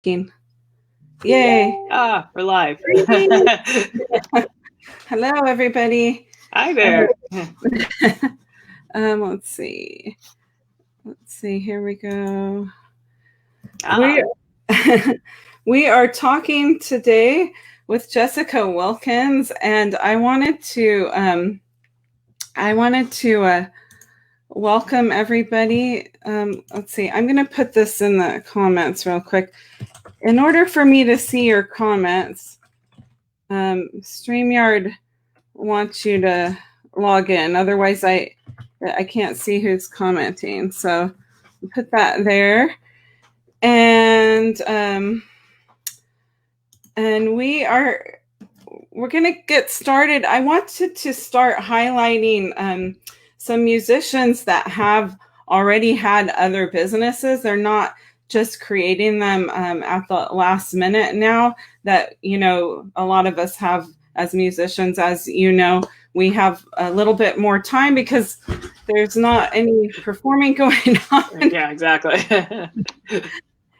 Yay. We're live. Hello, everybody. Hi there. Let's see. Here we go. Ah. We are talking today with Jessica Wilkins, and I wanted to welcome everybody. Let's see. I'm going to put this in the comments real quick. In order for me to see your comments, StreamYard wants you to log in. Otherwise, I can't see who's commenting. So put that there. And we're going to get started. I wanted to start highlighting some musicians that have already had other businesses. They're not just creating them at the last minute now that, a lot of us have as musicians. As you know, we have a little bit more time because there's not any performing going on. Yeah, exactly.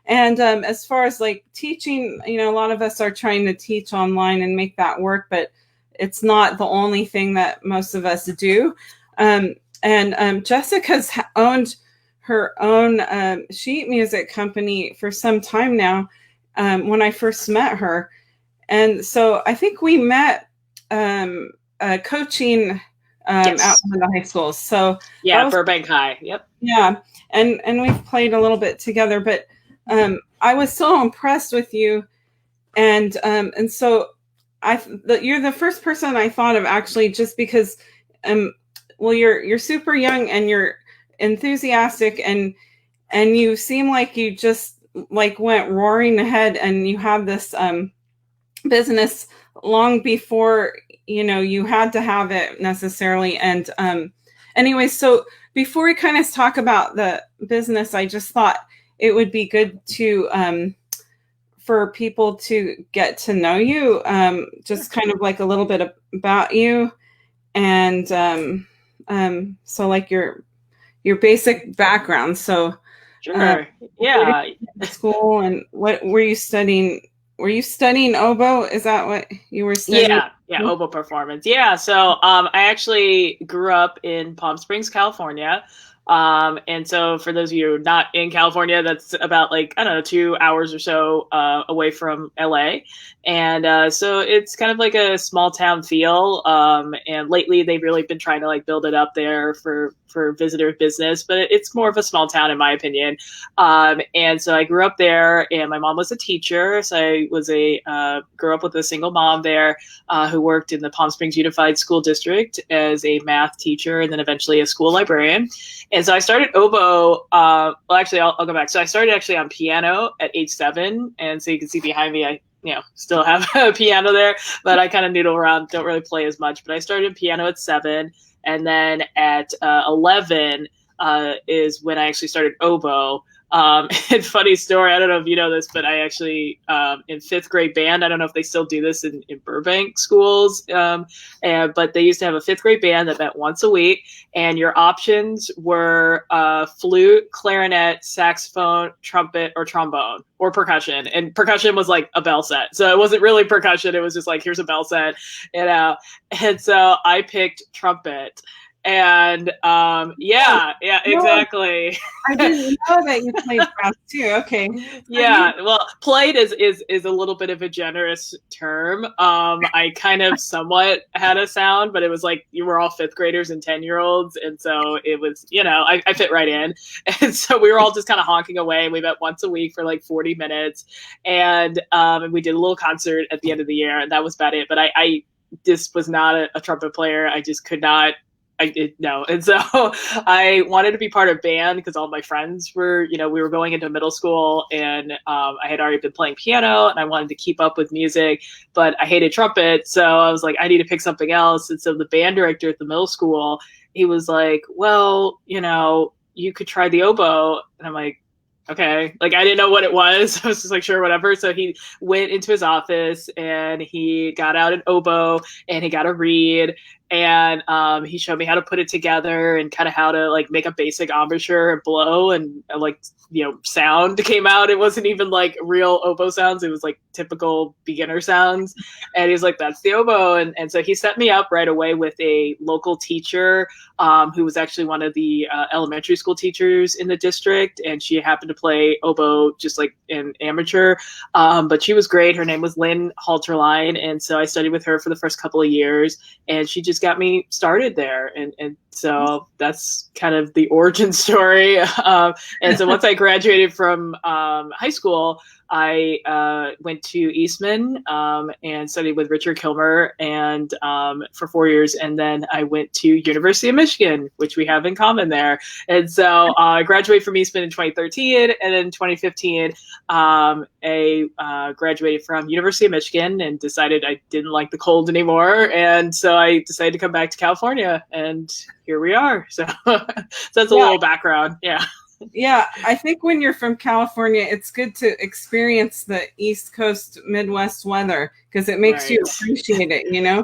And as far as like teaching, a lot of us are trying to teach online and make that work, but it's not the only thing that most of us do. And Jessica's owned her own sheet music company for some time now, when I first met her. And so I think we met coaching Yes. at one of the high schools. So yeah, Burbank High. Yep. Yeah, and we've played a little bit together, but I was so impressed with you, and so you're the first person I thought of, actually, just because well, you're super young and you're enthusiastic, and you seem like you just like went roaring ahead, and you have this business long before you had to have it necessarily. And anyway, so before we kind of talk about the business, I just thought it would be good to for people to get to know you, just kind of like a little bit about you, and so like your basic background. So Sure. Yeah. School, and what were you studying? Were you studying oboe? Is that what you were studying? Yeah, oboe performance. Yeah, so I actually grew up in Palm Springs, California. And so for those of you not in California, that's about 2 hours or so away from LA. And so it's kind of like a small town feel. And lately they've really been trying to build it up there for visitor business, but it's more of a small town in my opinion. And so I grew up there, and my mom was a teacher. So I grew up with a single mom there who worked in the Palm Springs Unified School District as a math teacher and then eventually a school librarian. And so I started oboe. I'll go back. So I started actually on piano at age 7. And so you can see behind me, I still have a piano there, but I kind of noodle around, don't really play as much. But I started piano at 7. And then at 11 is when I actually started oboe. And funny story, I don't know if you know this, but I actually, in 5th grade band, I don't know if they still do this in Burbank schools, but they used to have a 5th grade band that met once a week, and your options were flute, clarinet, saxophone, trumpet, or trombone, or percussion. And percussion was like a bell set. So it wasn't really percussion. It was just like, here's a bell set, And so I picked trumpet. And exactly. I didn't know that you played brass too. Okay. Yeah, well, played is a little bit of a generous term. I kind of somewhat had a sound, but it was like you were all 5th graders and 10-year-olds, and so it was, I fit right in. And so we were all just kind of honking away. We met once a week for 40 minutes, and we did a little concert at the end of the year, and that was about it. But I just was not a trumpet player. I just could not. No. And so I wanted to be part of band because all my friends were, we were going into middle school, and I had already been playing piano, and I wanted to keep up with music, but I hated trumpet. So I was like, I need to pick something else. And so the band director at the middle school, he was like, well, you could try the oboe. And I'm like, okay. I didn't know what it was. I was just like, sure, whatever. So he went into his office and he got out an oboe and he got a reed, and he showed me how to put it together and kind of how to like make a basic embouchure and blow and like sound came out. It wasn't even like real oboe sounds. It was like typical beginner sounds. And he's like, that's the oboe. And so he set me up right away with a local teacher who was actually one of the elementary school teachers in the district. And she happened to play oboe just like in amateur. But she was great. Her name was Lynn Halterline. And so I studied with her for the first couple of years, and she just got me started there. And so that's kind of the origin story. And so once I graduated from high school, I went to Eastman and studied with Richard Kilmer and for 4 years. And then I went to University of Michigan, which we have in common there. And so I graduated from Eastman in 2013. And then in 2015, I graduated from University of Michigan and decided I didn't like the cold anymore. And so I decided to come back to California, and here we are. So, so that's a little background. Yeah. Yeah, I think when you're from California, it's good to experience the East Coast Midwest weather because it makes you appreciate it, Yeah,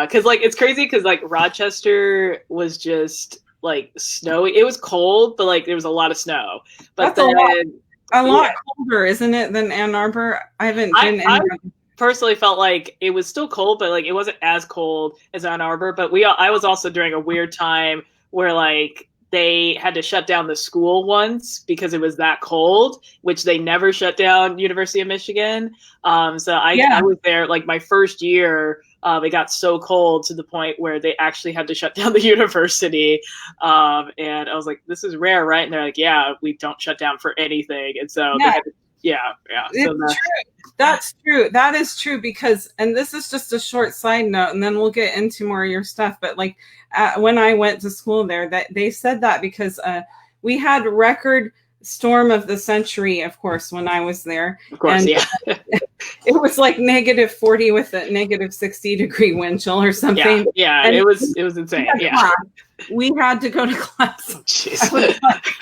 because like it's crazy because like Rochester was just like snowy. It was cold, but like there was a lot of snow. But that's a lot colder, isn't it, than Ann Arbor? I haven't been. I personally felt like it was still cold, but like it wasn't as cold as Ann Arbor. But I was also during a weird time where like they had to shut down the school once because it was that cold, which they never shut down University of Michigan. So I was there like my first year. It got so cold to the point where they actually had to shut down the university. And I was like, this is rare, right? And they're like, yeah, we don't shut down for anything. And so they had to, So that's true. That is true because, and this is just a short side note, and then we'll get into more of your stuff. But like when I went to school there, that they said that because we had record storm of the century, of course, when I was there. Of course, and it was like -40 with a -60-degree wind chill or something. Yeah, and it was insane. Yeah. We had to go to class. Jeez.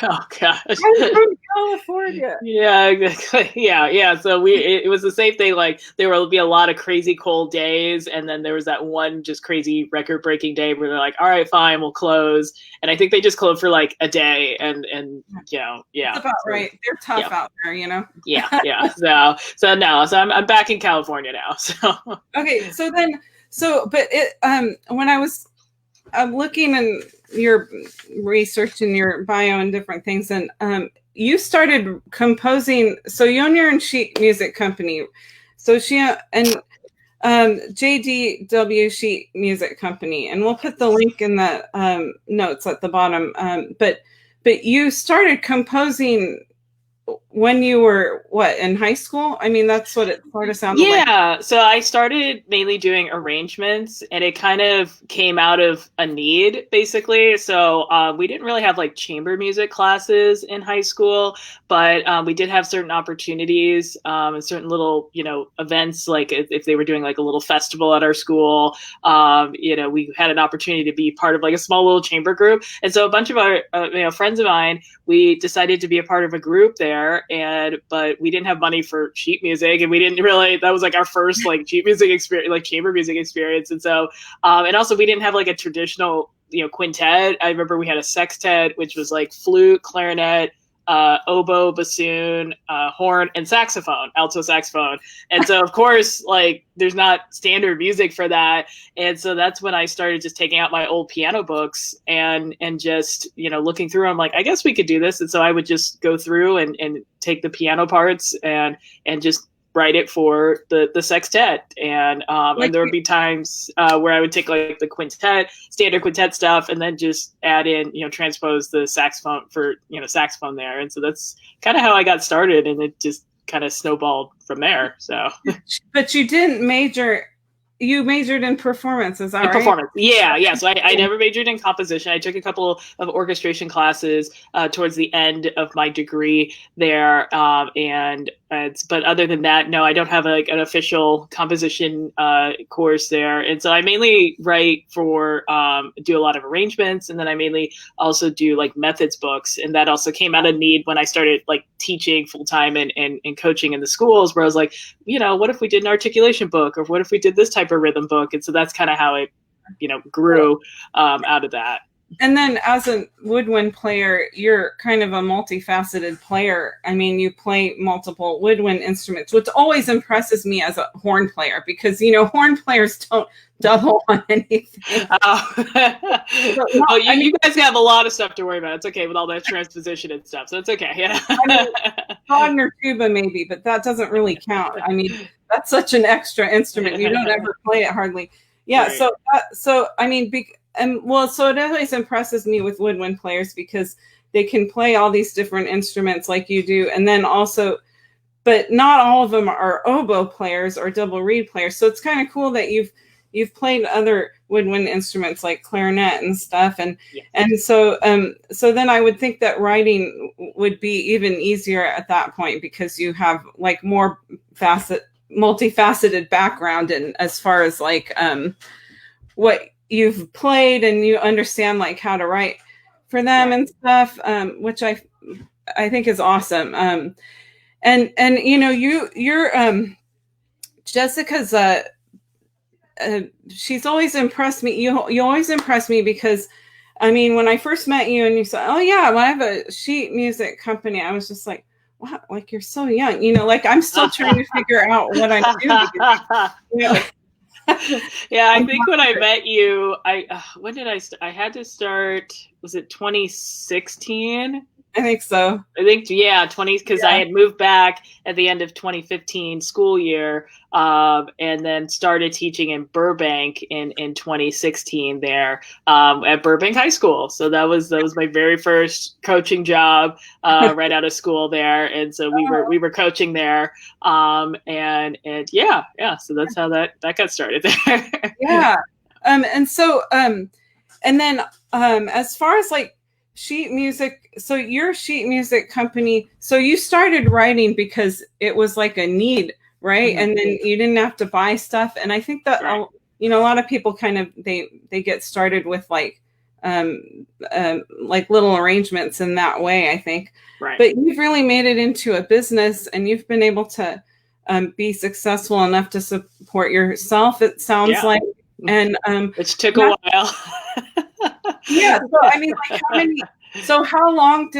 Oh gosh. I'm from California. Yeah, exactly. Yeah. So it was the same thing. Like there will be a lot of crazy cold days, and then there was that one just crazy record-breaking day where they're like, "All right, fine, we'll close." And I think they just closed for like a day, and yeah. That's about right. They're tough out there, Yeah. So I'm back in California now. So okay. But when I was looking in your research and your bio and different things, and you started composing. So you own your own sheet music company. So and JDW Sheet Music Company, and we'll put the link in the notes at the bottom. But you started composing when you were in high school? I mean, that's what it sort of sounded like. Yeah. So I started mainly doing arrangements, and it kind of came out of a need, basically. So we didn't really have like chamber music classes in high school, but we did have certain opportunities and certain little, events, like if they were doing like a little festival at our school, we had an opportunity to be part of like a small little chamber group. And so a bunch of our, friends of mine, we decided to be a part of a group there. But we didn't have money for sheet music, and we didn't really, that was like our first like sheet music experience, like chamber music experience. And so, and also we didn't have like a traditional, quintet. I remember we had a sextet, which was like flute, clarinet, oboe, bassoon, horn, and saxophone, alto saxophone. And so of course, like there's not standard music for that. And so that's when I started just taking out my old piano books and just, looking through them, like, I guess we could do this. And so I would just go through and take the piano parts and just write it for the sextet. And and there would be times where I would take like the standard quintet stuff, and then just add in, transpose the saxophone for, saxophone there. And so that's kind of how I got started, and it just kind of snowballed from there. So, but you didn't major. You majored in performance, is that right? Performance, yeah. So I never majored in composition. I took a couple of orchestration classes towards the end of my degree there, but other than that, no, I don't have like an official composition course there. And so I mainly write for, do a lot of arrangements, and then I mainly also do like methods books, and that also came out of need when I started like teaching full time and coaching in the schools, where I was like, what if we did an articulation book, or what if we did this type hyperrhythm book. And so that's kind of how it, grew out of that. And then as a woodwind player, you're kind of a multifaceted player. I mean, you play multiple woodwind instruments, which always impresses me as a horn player, because, horn players don't double on anything. You guys have a lot of stuff to worry about. It's okay with all that transposition and stuff. So it's okay. Yeah. Cotton or tuba maybe, but that doesn't really count. I mean, that's such an extra instrument. You don't ever play it hardly. Yeah. Right. So I mean, so it always impresses me with woodwind players, because they can play all these different instruments like you do. And then also, but not all of them are oboe players or double reed players. So it's kind of cool that you've played other woodwind instruments like clarinet and stuff. And so then I would think that writing would be even easier at that point, because you have like more multifaceted background, and as far as like what you've played, and you understand like how to write for them and stuff, which I think is awesome. And you're Jessica's she's always impressed me. You always impress me, because I mean, when I first met you and you said, oh yeah, well, I have a sheet music company, I was just like, wow, like you're so young, like I'm still trying to figure out what I'm doing. Yeah, I think when I met you, when did I had to start, was it 2016? I think so. I think, 20, because I had moved back at the end of 2015 school year, and then started teaching in Burbank in 2016 there at Burbank High School. So that was my very first coaching job right out of school there, and so we were coaching there, and so that's how that got started there. Yeah, and so and then as far as like sheet music, so your sheet music company, so you started writing because it was like a need, right? Mm-hmm. And then you didn't have to buy stuff. And I think that a lot of people kind of they get started with like little arrangements in that way, I think. Right. But you've really made it into a business, and you've been able to be successful enough to support yourself, it sounds like. And it took a while. Yeah. So I mean, like, how long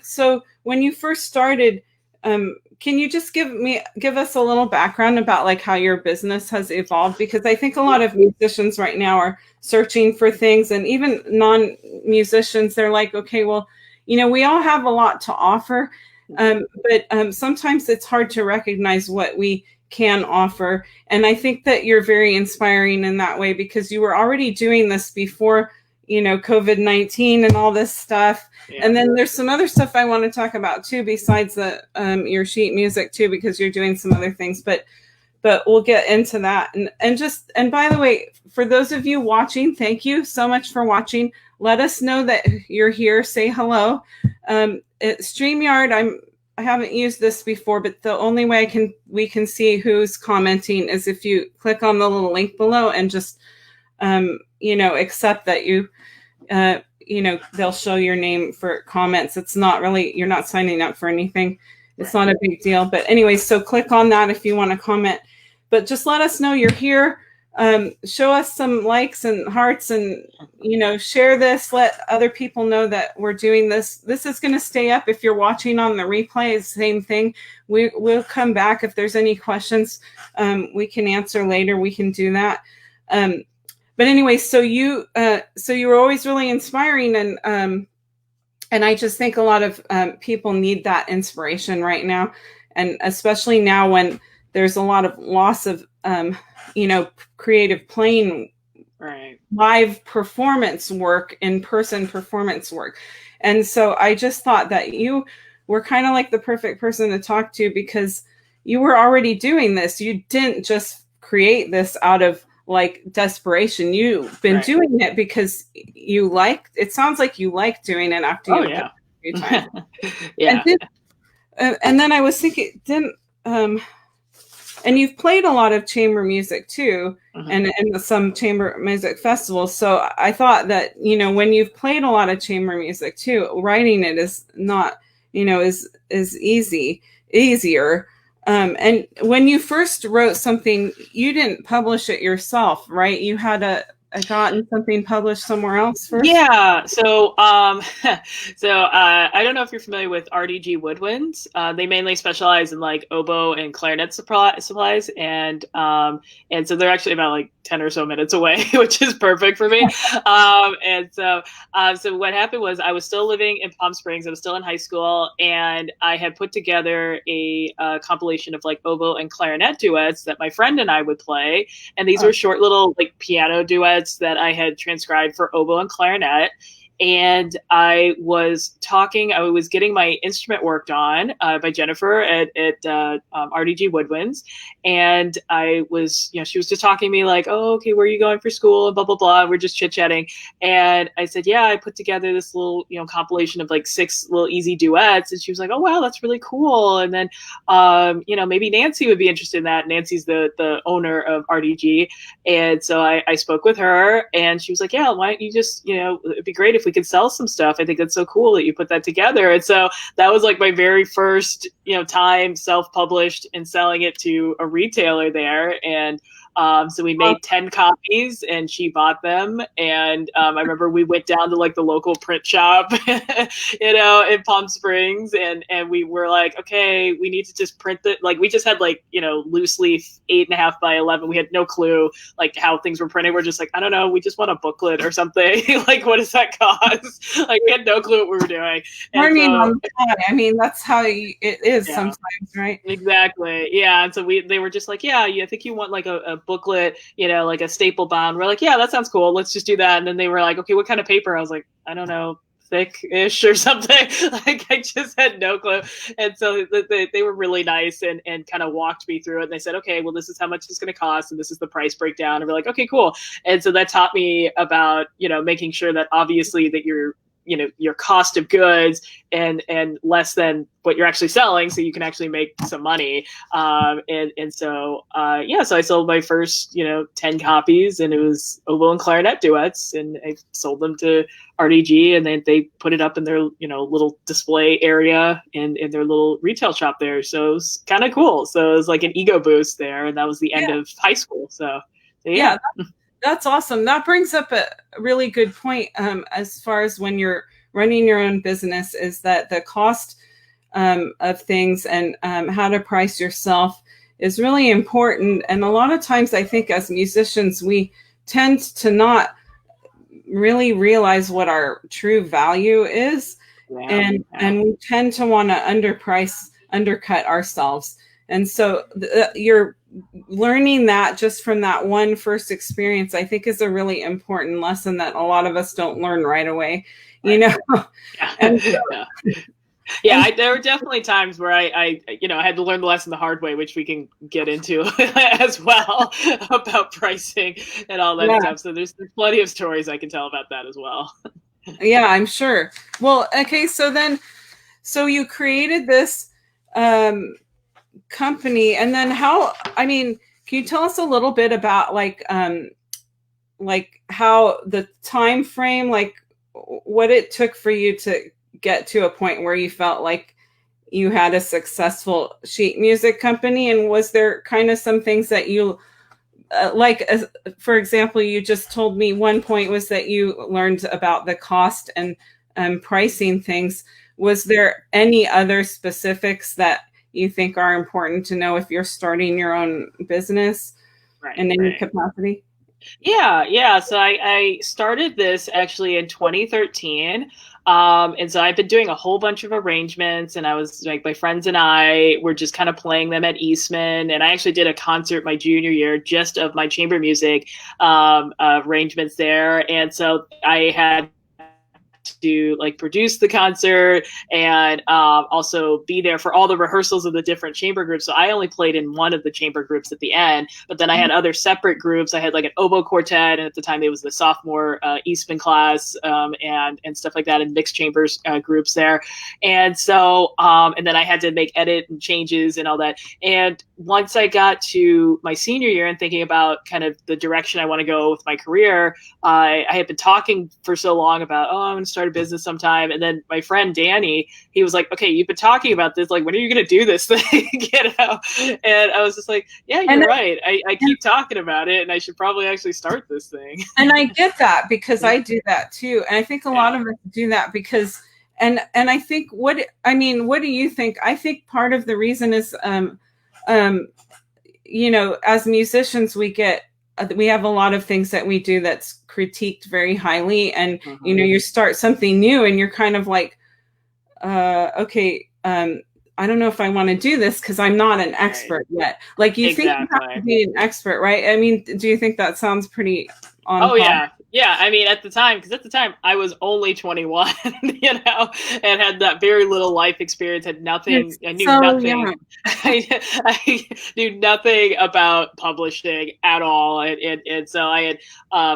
so when you first started, can you just give us a little background about like how your business has evolved? Because I think a lot of musicians right now are searching for things, and even non-musicians, they're like, okay, well, we all have a lot to offer, but sometimes it's hard to recognize what we can offer. And I think that you're very inspiring in that way, because you were already doing this before COVID-19 and all this stuff. Yeah. And then there's some other stuff I want to talk about too, besides the your sheet music too, because you're doing some other things, but we'll get into that. And by the way, for those of you watching, thank you so much for watching. Let us know that you're here. Say hello. StreamYard, I haven't used this before, but the only way we can see who's commenting is if you click on the little link below and just accept that they'll show your name for comments. It's not really, you're not signing up for anything. It's not a big deal. But anyway, so click on that if you want to comment. But just let us know you're here. Show us some likes and hearts, and share this. Let other people know that we're doing this. This is going to stay up. If you're watching on the replay, same thing. We'll come back if there's any questions. We can answer later. We can do that. But anyway, so you were always really inspiring, and I just think a lot of people need that inspiration right now, and especially now when there's a lot of loss of creative playing, live performance work, in-person performance work. And so I just thought that you were kind of like the perfect person to talk to, because you were already doing this. You didn't just create this out of like desperation. You've been doing it because it sounds like you like doing it after you a few times. Yeah. And then I was thinking, and you've played a lot of chamber music too, and some chamber music festivals. So I thought that, when you've played a lot of chamber music too, writing it is not, is easier. And when you first wrote something, you didn't publish it yourself, right? You had gotten something published somewhere else first. Yeah. So, I don't know if you're familiar with RDG Woodwinds. They mainly specialize in like oboe and clarinet supplies, and so they're actually about like 10 or so minutes away, which is perfect for me. So what happened was I was still living in Palm Springs. I was still in high school, and I had put together a compilation of like oboe and clarinet duets that my friend and I would play, and these were short little like piano duets that I had transcribed for oboe and clarinet. And I was getting my instrument worked on by Jennifer at RDG Woodwinds. And I was, she was just talking to me like, oh, okay, where are you going for school? And blah, blah, blah. And we're just chit chatting. And I said, yeah, I put together this little, compilation of like 6 little easy duets. And she was like, oh, wow, that's really cool. And then, maybe Nancy would be interested in that. Nancy's the owner of RDG. And so I spoke with her, and she was like, yeah, why don't you just, it'd be great if we could sell some stuff. I think that's so cool that you put that together. And so that was like my very first, time self-published and selling it to a retailer there. And so we made 10 copies, and she bought them. And I remember we went down to like the local print shop, in Palm Springs, and we were like, okay, we need to just print it. Like we just had like, loose leaf 8.5 by 11. We had no clue like how things were printed. We're just like, I don't know. We just want a booklet or something. Like, what does that cost? Like we had no clue what we were doing. Learning on the fly. I mean, that's how it is sometimes, right? Exactly. Yeah. And so they were just like, yeah, I think you want like a booklet, like a staple bound. We're like, yeah, that sounds cool. Let's just do that. And then they were like, okay, what kind of paper? I was like, I don't know, thick-ish or something. Like I just had no clue. And so they were really nice and kind of walked me through it. And they said, okay, well, this is how much it's going to cost, and this is the price breakdown. And we're like, okay, cool. And so that taught me about, making sure that obviously that your cost of goods and less than what you're actually selling, so you can actually make some money. So I sold my first 10 copies, and it was oboe and clarinet duets, and I sold them to RDG, and then they put it up in their little display area in their little retail shop there. So it was kind of cool. So it was like an ego boost there, and that was the end of high school. So yeah. That's awesome. That brings up a really good point as far as when you're running your own business, is that the cost of things and how to price yourself is really important. And a lot of times I think as musicians, we tend to not really realize what our true value is. And we tend to want to undercut ourselves. And so you're learning that just from that one first experience, I think, is a really important lesson that a lot of us don't learn right away, Yeah. And so, there were definitely times where I had to learn the lesson the hard way, which we can get into as well about pricing and all that stuff. So there's plenty of stories I can tell about that as well. Yeah, I'm sure. Well, okay. So you created this, company, and then can you tell us a little bit about like how the time frame, like what it took for you to get to a point where you felt like you had a successful sheet music company? And was there kind of some things that you for example, you just told me one point was that you learned about the cost and pricing things. Was there any other specifics that you think are important to know if you're starting your own business in any capacity? Yeah. So I started this actually in 2013. And so I've been doing a whole bunch of arrangements, and I was like, my friends and I were just kind of playing them at Eastman. And I actually did a concert my junior year just of my chamber music arrangements there. And so I had to like produce the concert and also be there for all the rehearsals of the different chamber groups. So I only played in one of the chamber groups at the end, but then I had other separate groups. I had like an oboe quartet, and at the time it was the sophomore Eastman class and stuff like that, and mixed chambers groups there. And so and then I had to make edit and changes and all that. And once I got to my senior year and thinking about kind of the direction I want to go with my career, I had been talking for so long about, I'm going to start a business sometime. And then my friend Danny, he was like, okay, you've been talking about this. Like, when are you going to do this thing? And I was just like, yeah, you're right. I keep talking about it, and I should probably actually start this thing. And I get that, because I do that too. And I think a lot of us do that because, and I think what do you think? I think part of the reason is, as musicians, we have a lot of things that we do that's critiqued very highly. And, you start something new and you're kind of like, okay, I don't know if I want to do this because I'm not an expert yet. Like, you think you have to be an expert, right? I mean, do you think that sounds pretty on? Oh, yeah. Yeah, I mean, at the time I was only 21, and had that very little life experience, had nothing. I knew nothing. I knew nothing about publishing at all, and so I had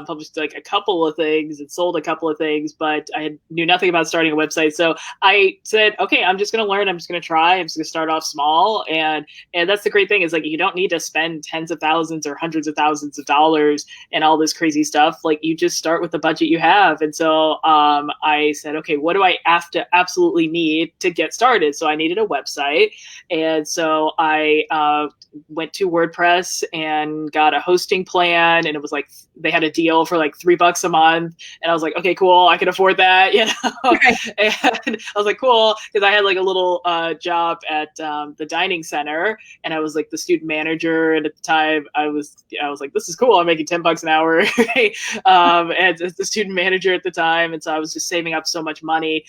published like a couple of things and sold a couple of things, but I knew nothing about starting a website. So I said, okay, I'm just going to learn. I'm just going to try. I'm just going to start off small, and that's the great thing is, like, you don't need to spend tens of thousands or hundreds of thousands of dollars and all this crazy stuff. Like, you just start with the budget you have. And so I said, okay, what do I have to absolutely need to get started? So I needed a website. And so I went to WordPress and got a hosting plan. And it was like, they had a deal for like $3 a month. And I was like, okay, cool, I can afford that, And I was like, cool, because I had like a little job at the dining center, and I was like the student manager. And at the time I was like, this is cool, I'm making $10 an hour. And as the student manager at the time. And so I was just saving up so much money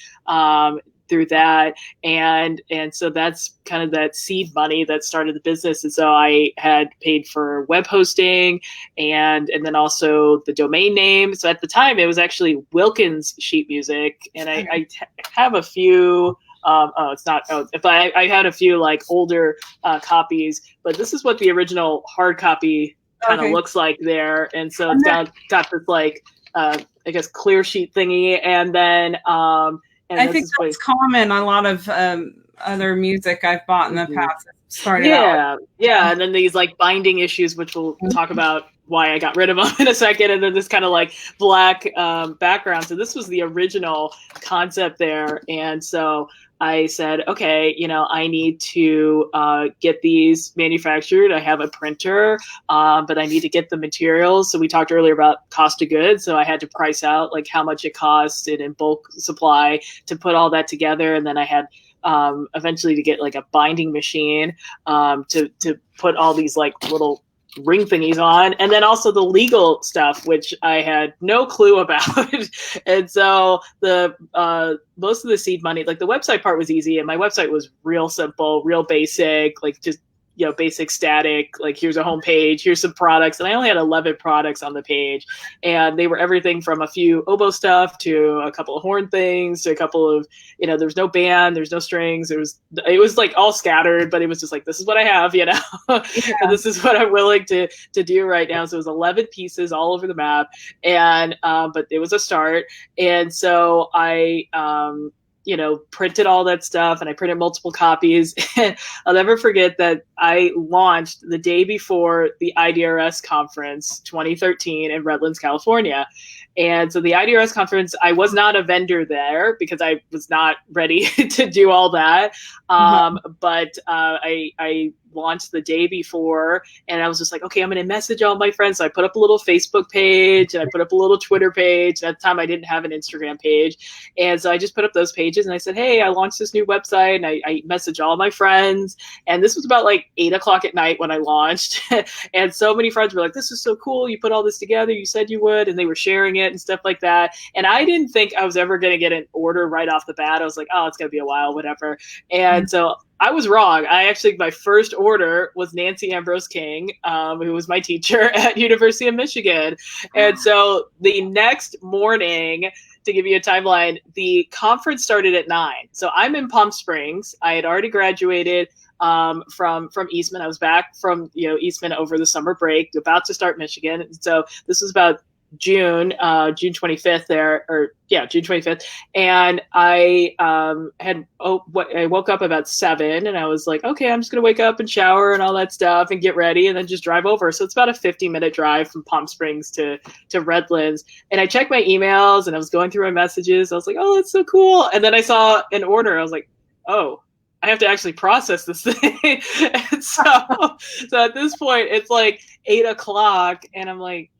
through that. And so that's kind of that seed money that started the business. And so I had paid for web hosting and then also the domain name. So at the time it was actually Wiklins sheet music. And I have a few, I had a few like older copies, but this is what the original hard copy kind of looks like there. And so it's got this like, I guess clear sheet thingy, and then I think that's common. A lot of other music I've bought in the past started out. Yeah, and then these like binding issues, which we'll talk about why I got rid of them in a second, and then this kind of like black background. So this was the original concept there, and so I said, okay, I need to get these manufactured. I have a printer, but I need to get the materials. So we talked earlier about cost of goods. So I had to price out like how much it costs in bulk supply to put all that together. And then I had eventually to get like a binding machine to put all these like little ring thingies on, and then also the legal stuff, which I had no clue about. And so the most of the seed money, like the website part was easy, and my website was real simple, real basic, like just basic static, like here's a home page, here's some products. And I only had 11 products on the page, and they were everything from a few oboe stuff to a couple of horn things to a couple of, there was no band, there's no strings. It was like all scattered, but it was just like, this is what I have, and this is what I'm willing to do right now. So it was 11 pieces all over the map. And, but it was a start. And so I, printed all that stuff, and I printed multiple copies. I'll never forget that I launched the day before the IDRS conference 2013 in Redlands, California. And so the IDRS conference, I was not a vendor there because I was not ready to do all that. But I launched the day before, and I was just like, okay, I'm going to message all my friends. So I put up a little Facebook page, and I put up a little Twitter page. At the time, I didn't have an Instagram page. And so I just put up those pages, and I said, hey, I launched this new website, and I messaged all my friends. And this was about like 8:00 at night when I launched. And so many friends were like, this is so cool. You put all this together. You said you would. And they were sharing it and stuff like that. And I didn't think I was ever going to get an order right off the bat. I was like, oh, it's going to be a while, whatever. And so I was wrong. My first order was Nancy Ambrose King, who was my teacher at University of Michigan. And so the next morning, to give you a timeline, the conference started at 9. So I'm in Palm Springs. I had already graduated from Eastman. I was back from Eastman over the summer break, about to start Michigan. And so this was about June 25th there, or yeah, June 25th. And I I woke up about 7, and I was like, okay, I'm just gonna wake up and shower and all that stuff and get ready and then just drive over. So it's about a 50-minute drive from Palm Springs to Redlands. And I checked my emails and I was going through my messages. I was like, oh, that's so cool. And then I saw an order. I was like, oh, I have to actually process this thing. And so at this point, it's like 8 o'clock, and I'm like,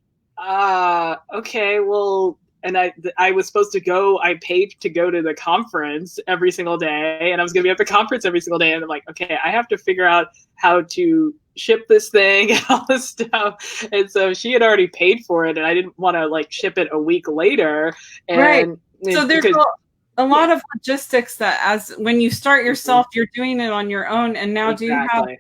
okay, well, and I was supposed to go, I paid to go to the conference every single day, and I was going to be at the conference every single day. And I'm like, okay, I have to figure out how to ship this thing and all this stuff. And so she had already paid for it, and I didn't want to like ship it a week later. And right. So there's a lot of logistics that, as when you start yourself, you're doing it on your own. And now exactly.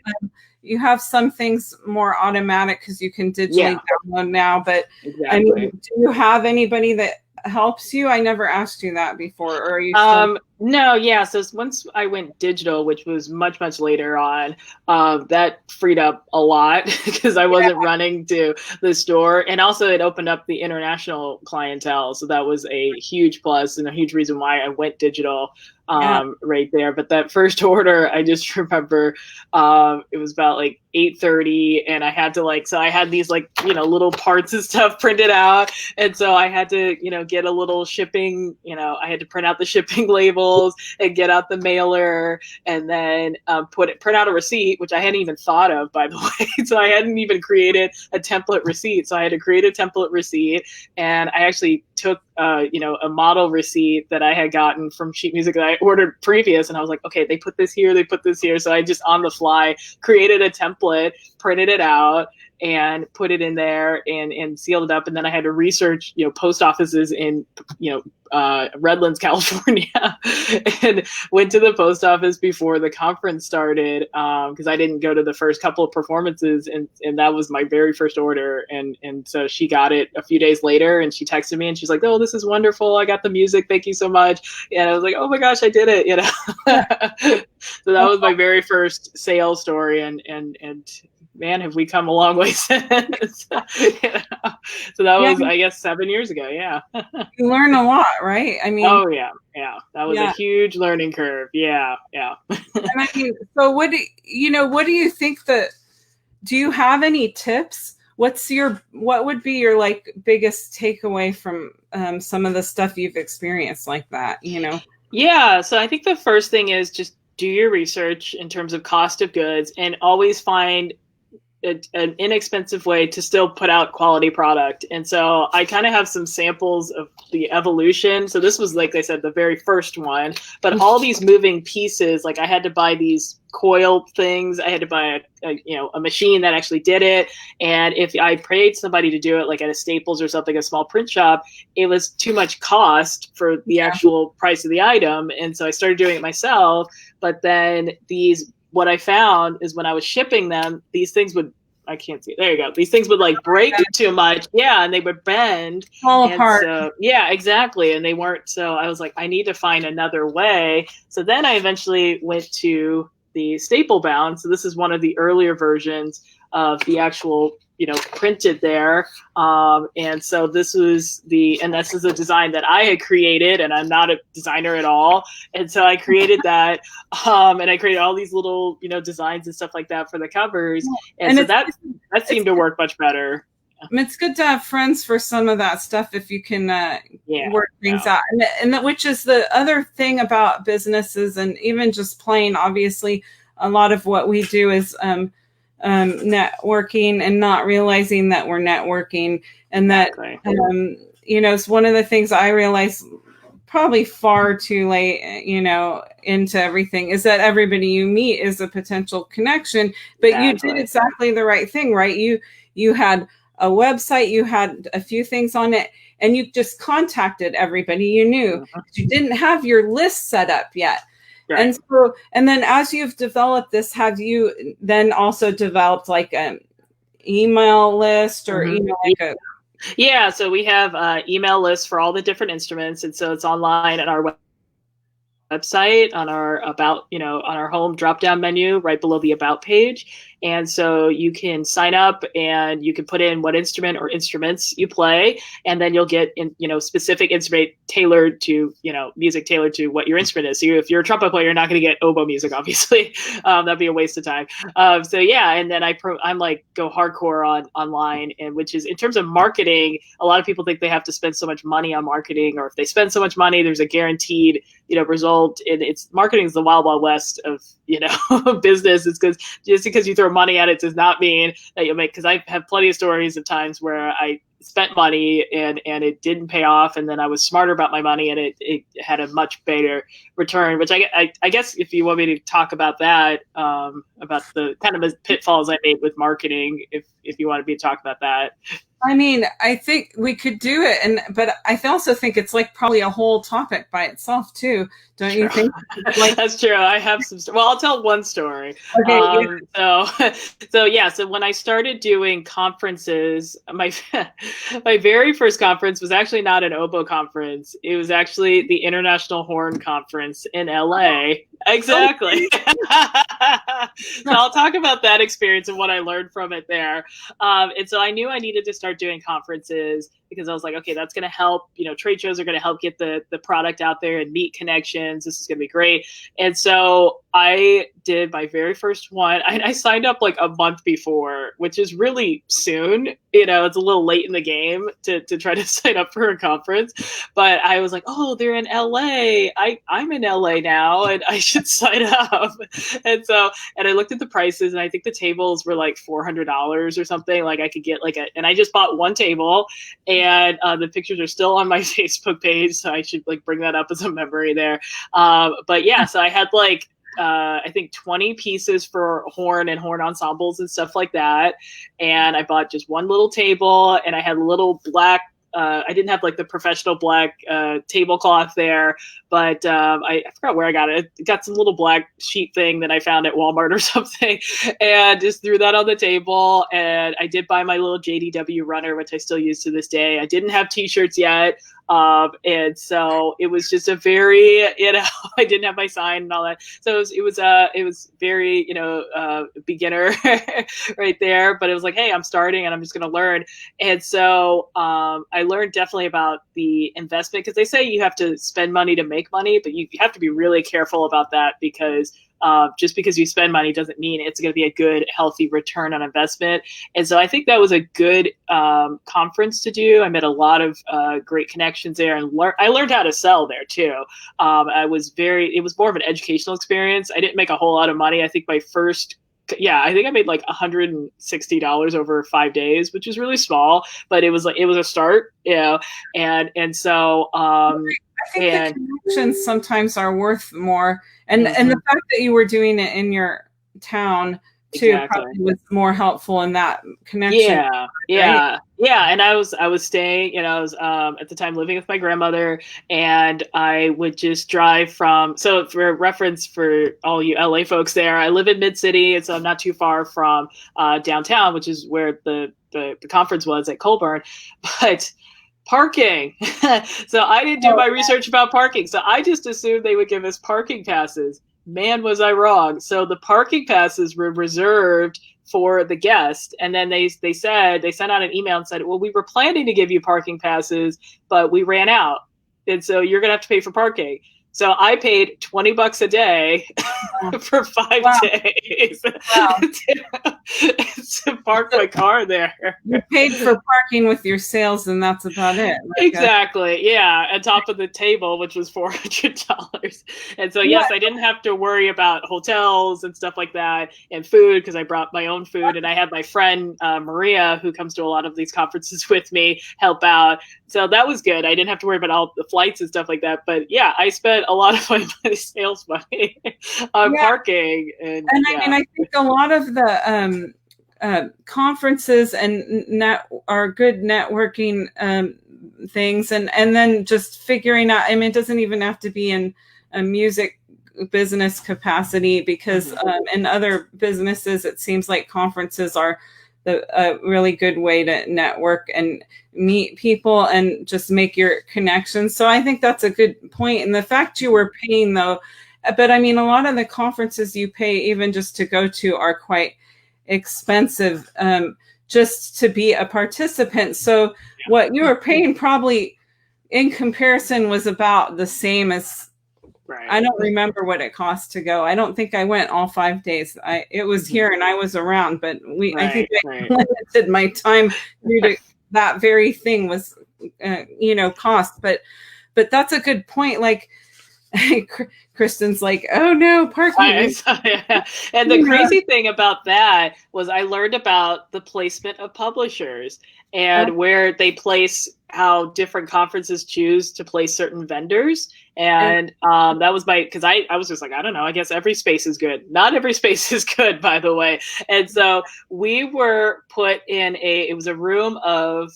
you have some things more automatic because you can digitally download now. But exactly. I mean, do you have anybody that helps you? I never asked you that before. Or are you no, yeah. So once I went digital, which was much, much later on, that freed up a lot because I wasn't running to the store. And also it opened up the international clientele. So that was a huge plus and a huge reason why I went digital right there. But that first order, I just remember it was about like 8:30, and I had to so I had these little parts and stuff printed out. And so I had to, get a little shipping, I had to print out the shipping labels and get out the mailer, and then print out a receipt, which I hadn't even thought of, by the way. So I hadn't even created a template receipt. So I had to create a template receipt, and I actually took a model receipt that I had gotten from sheet music that I ordered previous, and I was like, okay, they put this here, they put this here. So I just on the fly created a template, printed it out, and put it in there and sealed it up. And then I had to research, post offices in, Redlands, California, and went to the post office before the conference started because I didn't go to the first couple of performances, and that was my very first order. And so she got it a few days later, and she texted me and she's like, oh, this is wonderful. I got the music. Thank you so much. And I was like, oh my gosh, I did it. So that was my very first sales story. And man, have we come a long way since. So that was, I guess, 7 years ago. Yeah. You learn a lot, right? I mean, oh yeah. That was a huge learning curve. Yeah. And I mean, so what do you think do you have any tips? What would be your biggest takeaway from some of the stuff you've experienced like that, Yeah. So I think the first thing is just do your research in terms of cost of goods, and always find an inexpensive way to still put out quality product. And so I kind of have some samples of the evolution. So this was, like I said, the very first one, but all these moving pieces, I had to buy these coil things. I had to buy a machine that actually did it. And if I paid somebody to do it, like at a Staples or something, a small print shop, it was too much cost for the actual price of the item. And so I started doing it myself. But then what I found is when I was shipping them, these things would, I can't see it. There you go. These things would break too much. Yeah. And they would bend. Fall apart. So, yeah, exactly. And they weren't. So I was like, I need to find another way. So then I eventually went to the staple bound. So this is one of the earlier versions of the actual, printed there. And so this is a design that I had created, and I'm not a designer at all. And so I created that, and I created all these little, designs and stuff like that for the covers. And so that seemed to work much better. I mean, it's good to have friends for some of that stuff if you can work things out. And which is the other thing about businesses, and even just plain, obviously, a lot of what we do is networking and not realizing that we're networking, and that it's one of the things I realized probably far too late into everything, is that everybody you meet is a potential connection. But you did exactly the right thing, right? You had a website, you had a few things on it, and you just contacted everybody you knew. You didn't have your list set up yet. Right. And then as you've developed this, have you then also developed an email list or Yeah, so we have email lists for all the different instruments, and so it's online at our website, on our on our home drop-down menu right below the About page. And so you can sign up and you can put in what instrument or instruments you play, and then you'll get specific instrument tailored to music tailored to what your instrument is. So if you're a trumpet player, you're not going to get oboe music, obviously. That'd be a waste of time. So yeah, and then I'm like go hardcore on online, and which is in terms of marketing, a lot of people think they have to spend so much money on marketing, or if they spend so much money, there's a guaranteed result. And it's marketing is the wild west of business. It's because just because you throw money at it does not mean that you'll make. Because I have plenty of stories of times where I spent money and it didn't pay off, and then I was smarter about my money and it had a much better return. Which I guess if you want me to talk about that, about the kind of pitfalls I made with marketing, if you wanted me to talk about that. I mean, I think we could do it, but I also think it's like probably a whole topic by itself too, don't you think? Like, that's true. I have some. Well, I'll tell one story. Okay, So when I started doing conferences, my very first conference was actually not an oboe conference. It was actually the International Horn Conference in LA. Exactly. So I'll talk about that experience and what I learned from it there. And so I knew I needed to start doing conferences because I was like, okay, that's going to help. Trade shows are going to help get the product out there and meet connections. This is going to be great. And so I did my very first one. I signed up like a month before, which is really soon. It's a little late in the game to try to sign up for a conference. But I was like, oh, they're in LA. I'm in LA now, and I should sign up. And I looked at the prices, and I think the tables were like $400 or something. Like I could get and I just bought one table, and the pictures are still on my Facebook page, so I should like bring that up as a memory there. But yeah, so I had like I think 20 pieces for horn and horn ensembles and stuff like that. And I bought just one little table, and I had a little black I didn't have like the professional black tablecloth there, but I forgot where I got it. I got some little black sheet thing that I found at Walmart or something, and just threw that on the table. And I did buy my little JDW runner, which I still use to this day. I didn't have t-shirts yet. And so it was just a very, I didn't have my sign and all that. So it was very, beginner right there, but it was like, hey, I'm starting and I'm just going to learn. And so, I learned definitely about the investment, because they say you have to spend money to make money, but you have to be really careful about that, because just because you spend money doesn't mean it's going to be a good, healthy return on investment. And so I think that was a good conference to do. I met a lot of great connections there, and I learned how to sell there too. It was more of an educational experience. I didn't make a whole lot of money. I think I think I made like $160 over 5 days, which is really small, but it was a start, and so, I think the connections sometimes are worth more. And and the fact that you were doing it in your town too, exactly, probably was more helpful in that connection. Yeah. And I was staying, I was at the time living with my grandmother, and I would just drive so for reference for all you LA folks there, I live in Mid-City, and so I'm not too far from downtown, which is where the conference was at Colburn. But parking. So I didn't do my research about parking. So I just assumed they would give us parking passes. Man, was I wrong. So the parking passes were reserved for the guest. And then they sent out an email and said, well, we were planning to give you parking passes, but we ran out. And so you're going to have to pay for parking. So I paid $20 a day for 5 days to park my car there. You paid for parking with your sales, and that's about it. Exactly. Yeah. On top of the table, which was $400. And so, yes, I didn't have to worry about hotels and stuff like that, and food, because I brought my own food. And I had my friend, Maria, who comes to a lot of these conferences with me, help out. So that was good. I didn't have to worry about all the flights and stuff like that. But yeah, I spent a lot of my sales money on parking. And I mean, I think a lot of the conferences and are good networking things, and then just figuring out, I mean, it doesn't even have to be in a music business capacity, because in other businesses, it seems like conferences are a really good way to network and meet people and just make your connections. So I think that's a good point. And the fact you were paying though, but I mean, a lot of the conferences you pay even just to go to are quite expensive just to be a participant. So what you were paying probably in comparison was about the same as, Right. I don't remember what it cost to go. I don't think I went all 5 days. It was here and I was around, but I think I limited my time due to that very thing was, cost. But that's a good point. Like Kristen's like, oh no, parking. And the crazy thing about that was I learned about the placement of publishers and where they place, how different conferences choose to place certain vendors. And that was because I was just like, I don't know, I guess every space is good. Not every space is good, by the way. And so we were put in it was a room of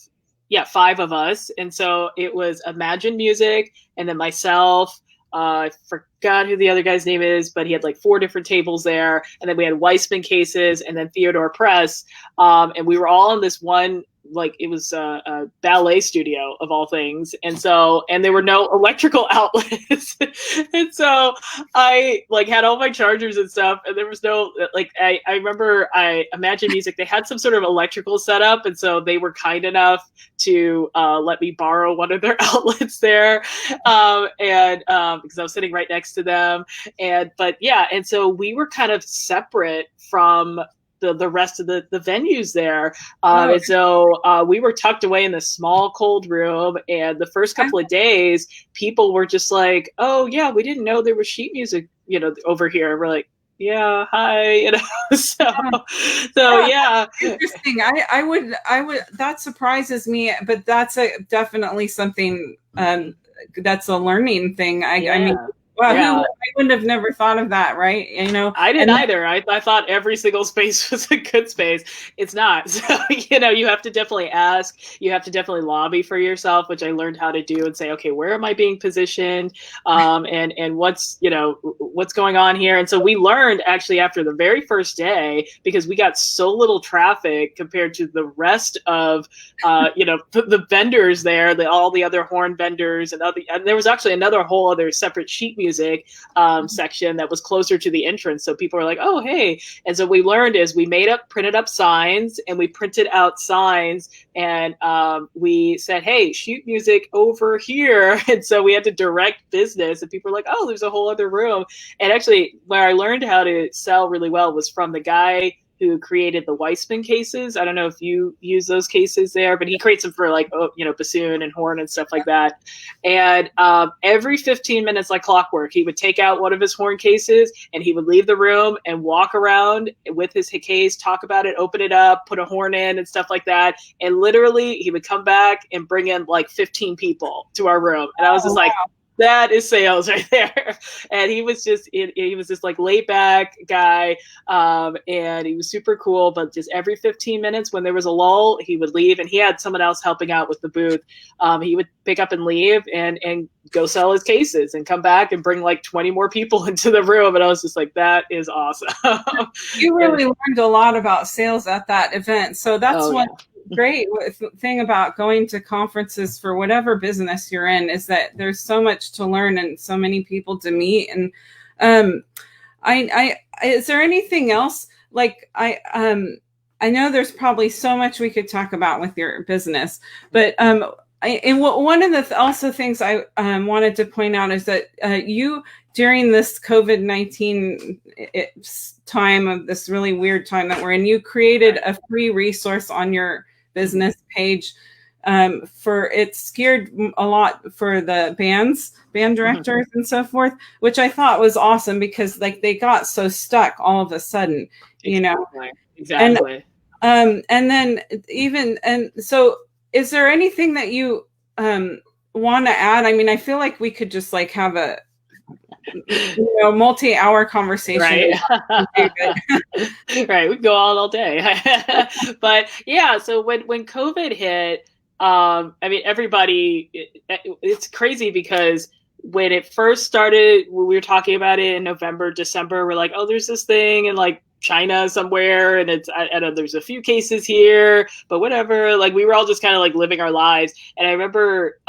5 of us. And so it was Imagine Music and then myself. I forgot who the other guy's name is, but he had like 4 different tables there. And then we had Weissman Cases and then Theodore Press. And we were all in this one, like it was a ballet studio of all things. And there were no electrical outlets. And so I like had all my chargers and stuff. And there was no, like, I remember Imagine Music, they had some sort of electrical setup. And so they were kind enough to let me borrow one of their outlets there. Because I was sitting right next to them. And so we were kind of separate from the rest of the venues there. And so we were tucked away in this small, cold room. And the first couple of days, people were just like, oh, yeah, we didn't know there was sheet music, over here. We're like, yeah, hi, so yeah. Interesting. I would, that surprises me, but that's definitely something, that's a learning thing. I mean, wow, I wouldn't have never thought of that, right? I didn't either. I thought every single space was a good space. It's not. So, you have to definitely ask. You have to definitely lobby for yourself, which I learned how to do, and say, okay, where am I being positioned? And what's going on here? And so we learned actually after the very first day, because we got so little traffic compared to the rest of, the vendors there, all the other horn vendors and there was actually another whole other separate sheet music section that was closer to the entrance. So people were like, oh, hey. And so we learned is we printed up signs and we printed out signs and we said, hey, sheet music over here. And so we had to direct business and people were like, oh, there's a whole other room. And actually where I learned how to sell really well was from the guy who created the Weissman cases. I don't know if you use those cases there, but he creates them for like, bassoon and horn and stuff like that. And every 15 minutes, like clockwork, he would take out one of his horn cases and he would leave the room and walk around with his case, talk about it, open it up, put a horn in and stuff like that. And literally he would come back and bring in like 15 people to our room. And I was just like, that is sales right there. And he was just like laid back guy. And he was super cool, but just every 15 minutes when there was a lull, he would leave and he had someone else helping out with the booth. He would pick up and leave and go sell his cases and come back and bring like 20 more people into the room. And I was just like, that is awesome. You really learned a lot about sales at that event. So that's great thing about going to conferences for whatever business you're in is that there's so much to learn and so many people to meet. And I is there anything else? Like I know there's probably so much we could talk about with your business, but one of the also things I wanted to point out is that you, during this COVID-19 time of this really weird time that we're in, you created a free resource on your business page it's geared a lot for the band directors and so forth, which I thought was awesome because like they got so stuck all of a sudden, Exactly. And then so is there anything that you want to add? I mean, I feel like we could just like have a multi-hour conversation. Right. Right. We could go all day. But yeah, so when COVID hit, I mean, everybody, it's crazy because when it first started, when we were talking about it in November, December, we're like, oh, there's this thing in like China somewhere. And I know there's a few cases here, but whatever. Like we were all just kind of like living our lives. And I remember,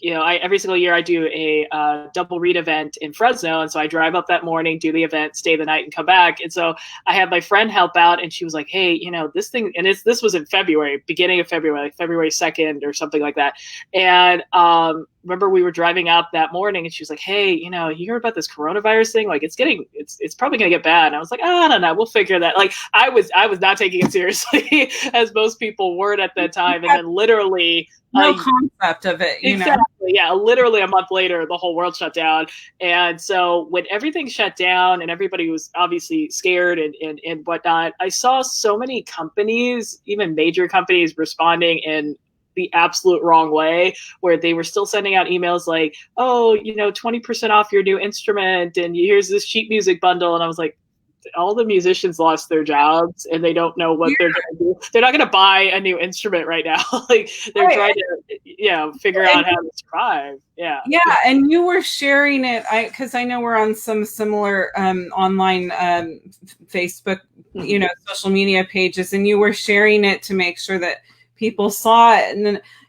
every single year I do a double read event in Fresno. And so I drive up that morning, do the event, stay the night and come back. And so I had my friend help out and she was like, hey, this thing, and this was in February, beginning of February, like February 2nd or something like that. And remember we were driving up that morning and she was like, hey, you heard about this coronavirus thing? Like it's probably going to get bad. And I was like, I don't know. We'll figure that. Like I was not taking it seriously as most people weren't at that time. And then literally no concept of it, exactly. Yeah, literally a month later, the whole world shut down. And so when everything shut down and everybody was obviously scared and whatnot, I saw so many companies, even major companies, responding in the absolute wrong way, where they were still sending out emails like, oh, 20% off your new instrument and here's this sheet music bundle. And I was like, all the musicians lost their jobs and they don't know what they're going to do. They're not going to buy a new instrument right now. Like they're trying to, figure out how to survive. Yeah. Yeah. And you were sharing it. Cause I know we're on some similar, online, Facebook, social media pages, and you were sharing it to make sure that people saw it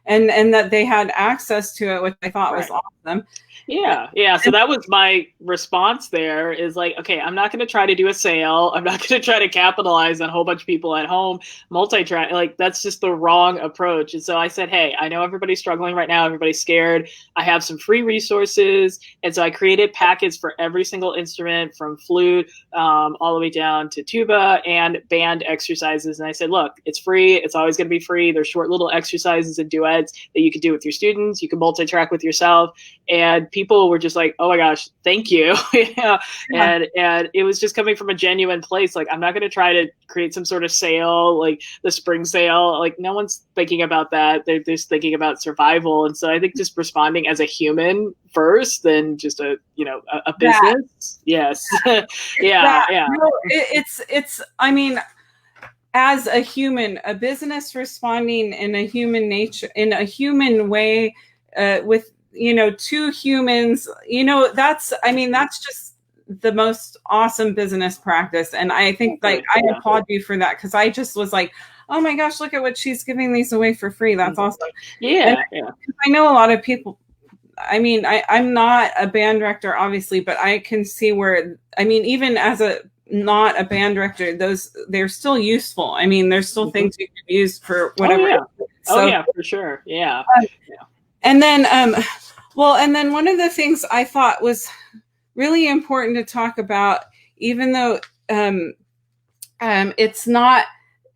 and that they had access to it, which I thought was awesome. Yeah. So that was my response there is like, okay, I'm not going to try to do a sale. I'm not going to try to capitalize on a whole bunch of people at home, multi-track. Like that's just the wrong approach. And so I said, hey, I know everybody's struggling right now. Everybody's scared. I have some free resources. And so I created packets for every single instrument from flute all the way down to tuba and band exercises. And I said, look, it's free. It's always going to be free. There's short little exercises and duets that you can do with your students. You can multi-track with yourself. And people were just like, oh my gosh, thank you. And it was just coming from a genuine place. Like, I'm not going to try to create some sort of sale, like the spring sale. Like no one's thinking about that. They're just thinking about survival. And so I think just responding as a human first, than just a business. Yes. Yeah. No, I mean, as a human, a business responding in a human nature, in a human way, with, two humans, that's just the most awesome business practice. And I think I applaud you for that. Cause I just was like, oh my gosh, look at what she's giving these away for free. That's awesome. Yeah. I know a lot of people, I'm not a band director, obviously, but I can see where, even as not a band director, they're still useful. There's still things you can use for whatever. Oh yeah, for sure. Yeah. And then, and then one of the things I thought was really important to talk about, even though it's not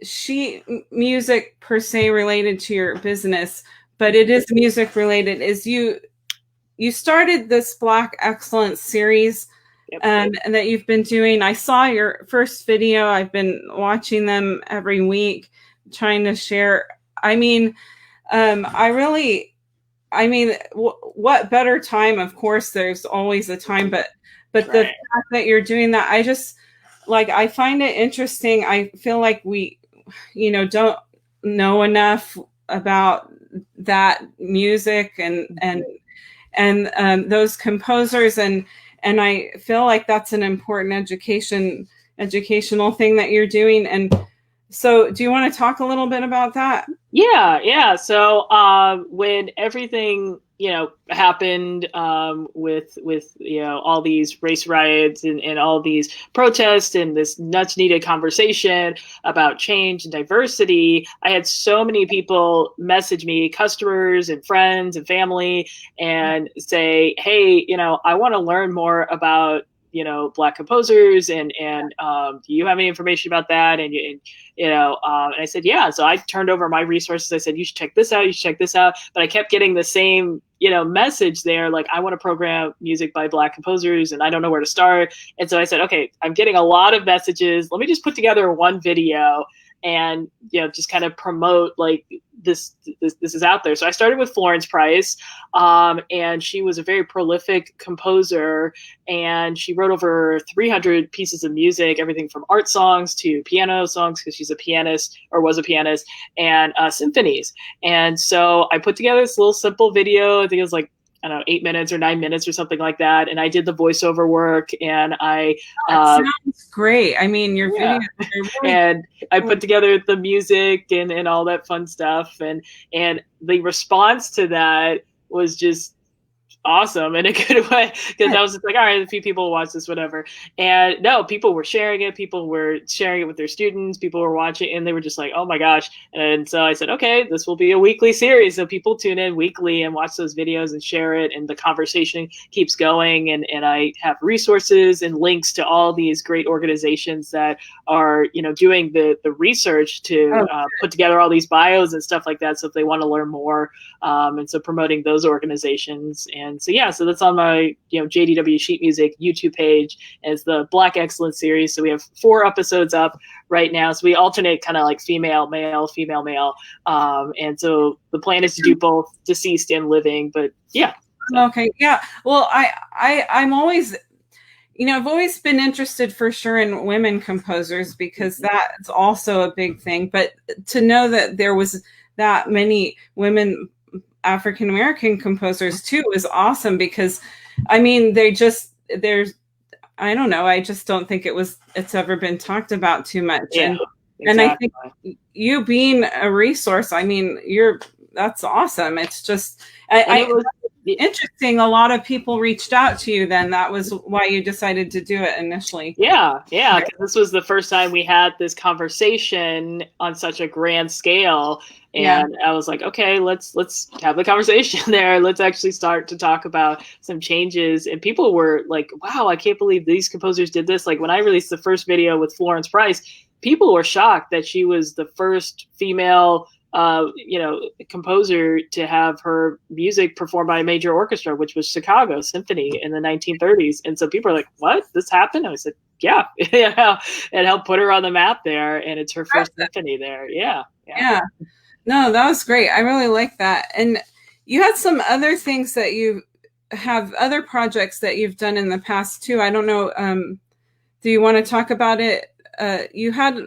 sheet music per se related to your business, but it is music related, is you started this Black Excellence series. Yep. And that you've been doing. I saw your first video. I've been watching them every week, trying to share. What better time? Of course, there's always a time, but the fact that you're doing that, I find it interesting. I feel like we, don't know enough about that music and those composers, and I feel like that's an important educational thing that you're doing. And so do you want to talk a little bit about that? Yeah. So when everything, happened with all these race riots and all these protests and this much needed conversation about change and diversity, I had so many people message me, customers and friends and family, and say, hey, I want to learn more about Black composers and do you have any information about that? And I said, yeah. So I turned over my resources. I said, you should check this out. You should check this out. But I kept getting the same, message there. Like, I want to program music by Black composers and I don't know where to start. And so I said, okay, I'm getting a lot of messages. Let me just put together one video and, just kind of promote like this is out there. So I started with Florence Price, and she was a very prolific composer, and she wrote over 300 pieces of music, everything from art songs to piano songs, because she's a pianist or was a pianist, and symphonies. And so I put together this little simple video. I think it was like, I don't know, 8 minutes or 9 minutes or something like that. And I did the voiceover work, and it sounds great. Your video, and I put together the music and all that fun stuff. And the response to that was just awesome in a good way, because I was just like, all right, a few people watch this, whatever. And no, people were sharing it. People were sharing it with their students. People were watching, and they were just like, oh my gosh. And so I said, okay, this will be a weekly series. So people tune in weekly and watch those videos and share it. And the conversation keeps going. And I have resources and links to all these great organizations that are, doing the research to put together all these bios and stuff like that. So if they want to learn more, and so promoting those organizations. And so, yeah, so that's on my, JDW Sheet Music YouTube page as the Black Excellence series. So we have 4 episodes up right now. So we alternate kind of like female, male, female, male. And so the plan is to do both deceased and living, but yeah. So. Okay. Yeah. Well, I'm always, I've always been interested for sure in women composers, because that's also a big thing. But to know that there was that many women African-American composers too is awesome, because I don't know, I just don't think it's ever been talked about too much. Yeah, and I think you being a resource, that's awesome. It's just interesting. A lot of people reached out to you then. That was why you decided to do it initially. Yeah. Because this was the first time we had this conversation on such a grand scale. And I was like, okay, let's have the conversation there. Let's actually start to talk about some changes. And people were like, wow, I can't believe these composers did this. Like when I released the first video with Florence Price, people were shocked that she was the first female composer to have her music performed by a major orchestra, which was Chicago Symphony in the 1930s. And so people are like, what? This happened? I said, yeah, it helped put her on the map there. And it's her first symphony there. Yeah. No, that was great. I really like that. And you had some other things that you have, other projects that you've done in the past too. I don't know. Do you want to talk about it? You had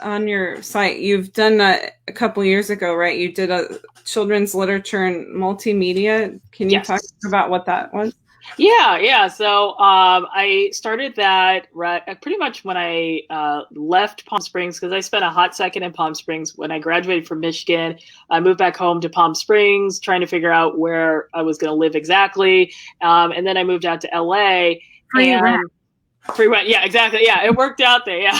on your site, you've done a couple years ago, right? You did a children's literature and multimedia. Can you talk about what that was? Yeah. So I started that pretty much when I left Palm Springs, because I spent a hot second in Palm Springs. When I graduated from Michigan, I moved back home to Palm Springs, trying to figure out where I was going to live exactly. And then I moved out to LA. Free rent. Yeah, exactly. Yeah, it worked out there. Yeah.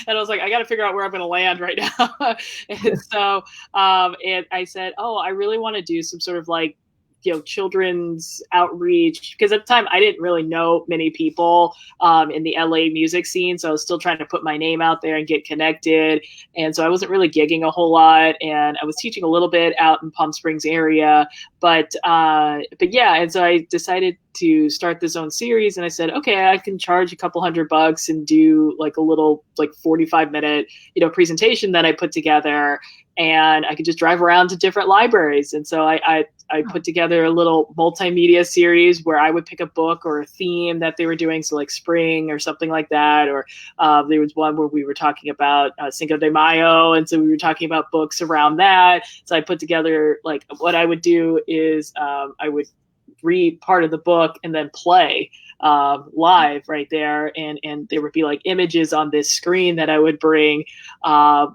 And I was like, I got to figure out where I'm going to land right now. And so and I said, I really want to do some sort of like, children's outreach, because at the time I didn't really know many people in the LA music scene. So I was still trying to put my name out there and get connected. And so I wasn't really gigging a whole lot. And I was teaching a little bit out in Palm Springs area, but yeah. And so I decided to start this own series, and I said, okay, I can charge a couple $100 and do like a little, like 45-minute, presentation that I put together, and I could just drive around to different libraries. And so I put together a little multimedia series where I would pick a book or a theme that they were doing. So like spring or something like that. Or there was one where we were talking about Cinco de Mayo. And so we were talking about books around that. So I put together, like, what I would do is I would read part of the book and then play live right there, and there would be like images on this screen that I would bring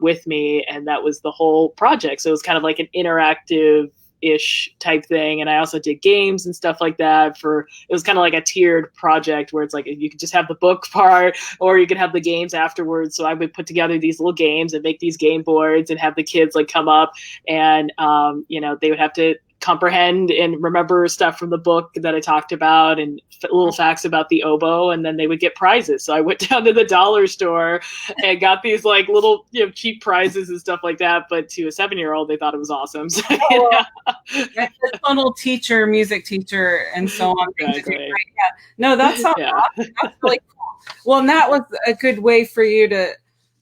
with me, and that was the whole project. So it was kind of like an interactive ish type thing. And I also did games and stuff like that. It was kind of like a tiered project where it's like you could just have the book part, or you could have the games afterwards. So I would put together these little games and make these game boards and have the kids like come up and they would have to comprehend and remember stuff from the book that I talked about, and little facts about the oboe, and then they would get prizes. So I went down to the dollar store and got these like little cheap prizes and stuff like that. But to a 7-year-old, they thought it was awesome. So, a little music teacher, and so on. Exactly. Right? Yeah. No, that's awesome. That's really cool. Well, and that was a good way for you to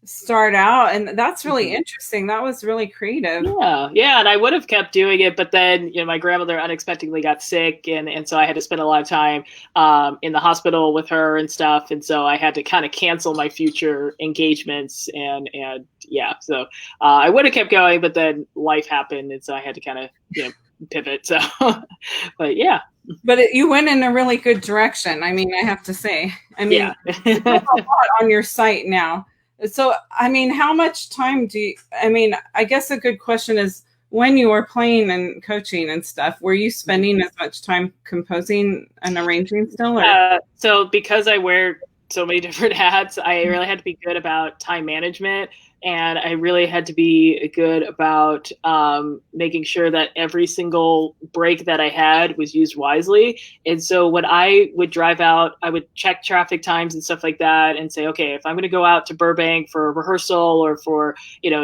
start out, and that's really interesting. That was really creative. Yeah, and I would have kept doing it, but then my grandmother unexpectedly got sick, and so I had to spend a lot of time in the hospital with her and stuff, and so I had to kind of cancel my future engagements, and yeah, so I would have kept going, but then life happened, and so I had to kind of pivot. So but yeah, but you went in a really good direction. I mean, I have to say, yeah. There's a lot on your site now. So, I mean, how much time I guess a good question is, when you were playing and coaching and stuff, were you spending as much time composing and arranging still? Or? So because I wear so many different hats, I really had to be good about time management, and I really had to be good about making sure that every single break that I had was used wisely. And so when I would drive out, I would check traffic times and stuff like that and say, okay, if I'm going to go out to Burbank for a rehearsal or for,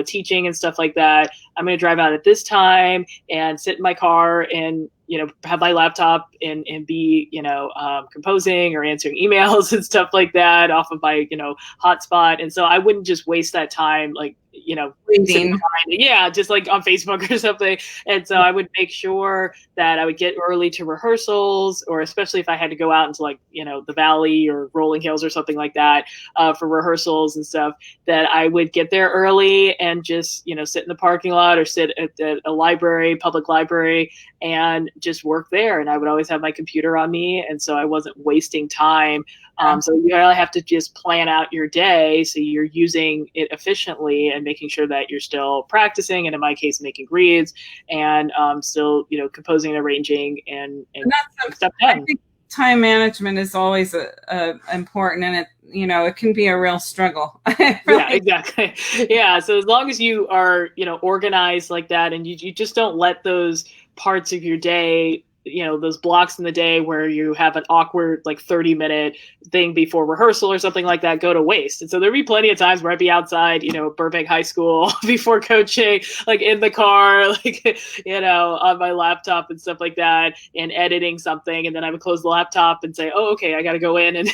teaching and stuff like that, I'm going to drive out at this time and sit in my car and have my laptop and be, composing or answering emails and stuff like that off of my, hotspot. And so I wouldn't just waste that time, like, just like on Facebook or something. And so I would make sure that I would get early to rehearsals, or especially if I had to go out into like, the Valley or Rolling Hills or something like that for rehearsals and stuff, that I would get there early and just, sit in the parking lot or sit at a library, public library, and just work there. And I would always have my computer on me. And so I wasn't wasting time. So you really have to just plan out your day so you're using it efficiently and making sure that you're still practicing, and in my case, making reads, and still, composing and arranging and that's stuff done. I think time management is always important, and it can be a real struggle. Yeah, exactly. Yeah. So as long as you are, organized like that, and you just don't let those parts of your day, those blocks in the day where you have an awkward like 30-minute thing before rehearsal or something like that go to waste. And so there'd be plenty of times where I'd be outside, Burbank High School before coaching, like in the car, like, on my laptop and stuff like that, and editing something. And then I would close the laptop and say, oh, okay, I got to go in and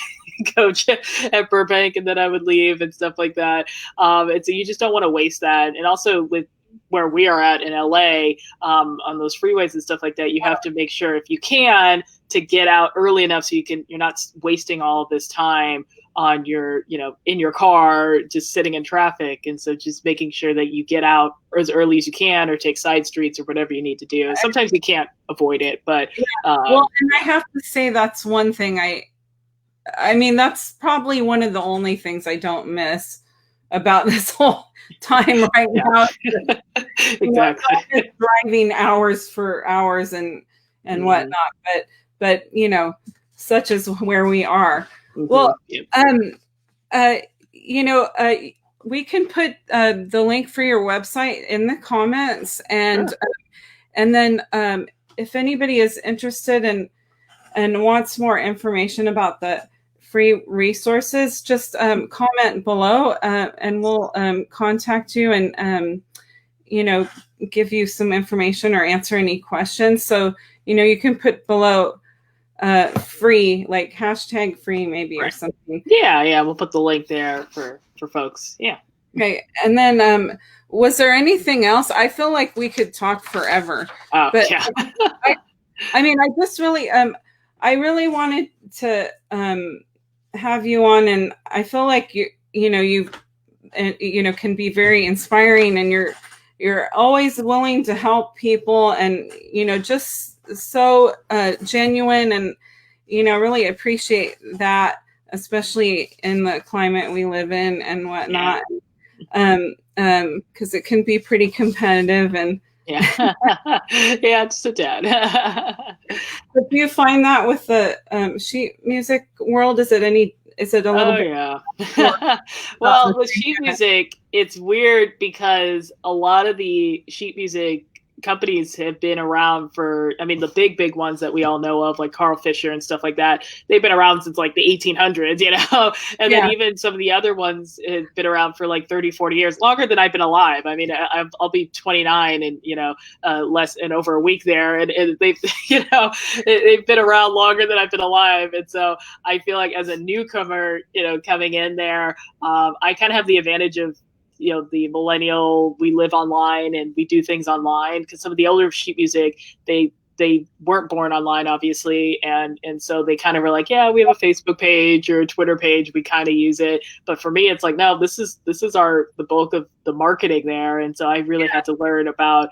coach at Burbank. And then I would leave and stuff like that. And so you just don't want to waste that. And also with where we are at in LA, on those freeways and stuff like that, you have to make sure, if you can, to get out early enough so you're not wasting all of this time on your, in your car, just sitting in traffic. And so just making sure that you get out as early as you can, or take side streets or whatever you need to do. Sometimes you can't avoid it, but well, and I have to say that's one thing I mean, that's probably one of the only things I don't miss about this whole time right now. Exactly. Driving hours for hours and whatnot, but such is where we are. Well, we can put the link for your website in the comments, and then if anybody is interested and wants more information about the free resources, just comment below, and we'll contact you and give you some information or answer any questions. So you can put below free, like hashtag free maybe, or something. Yeah, we'll put the link there for folks. Yeah. Okay. And then was there anything else? I feel like we could talk forever. But yeah. I mean, I just really I really wanted to have you on, and I feel like you can be very inspiring, and you're always willing to help people, and just so genuine, and really appreciate that, especially in the climate we live in and whatnot. Because it can be pretty competitive, and it's a tad. But do you find that with the sheet music world? Is it a little bit? Yeah. Well, with sheet music, it's weird because a lot of the sheet music companies have been around for, the big ones that we all know of, like Carl Fisher and stuff like that. They've been around since like the 1800s, and then even some of the other ones have been around for like 30, 40 years, longer than I've been alive. I mean, I'll be 29 and, less in over a week there. And they've, they've been around longer than I've been alive. And so I feel like as a newcomer, coming in there, I kind of have the advantage of, the millennial, we live online and we do things online, because some of the older sheet music, they weren't born online, obviously. And so they kind of were like, yeah, we have a Facebook page or a Twitter page. We kind of use it. But for me, it's like, no, this is the bulk of the marketing there. And so I really had to learn about,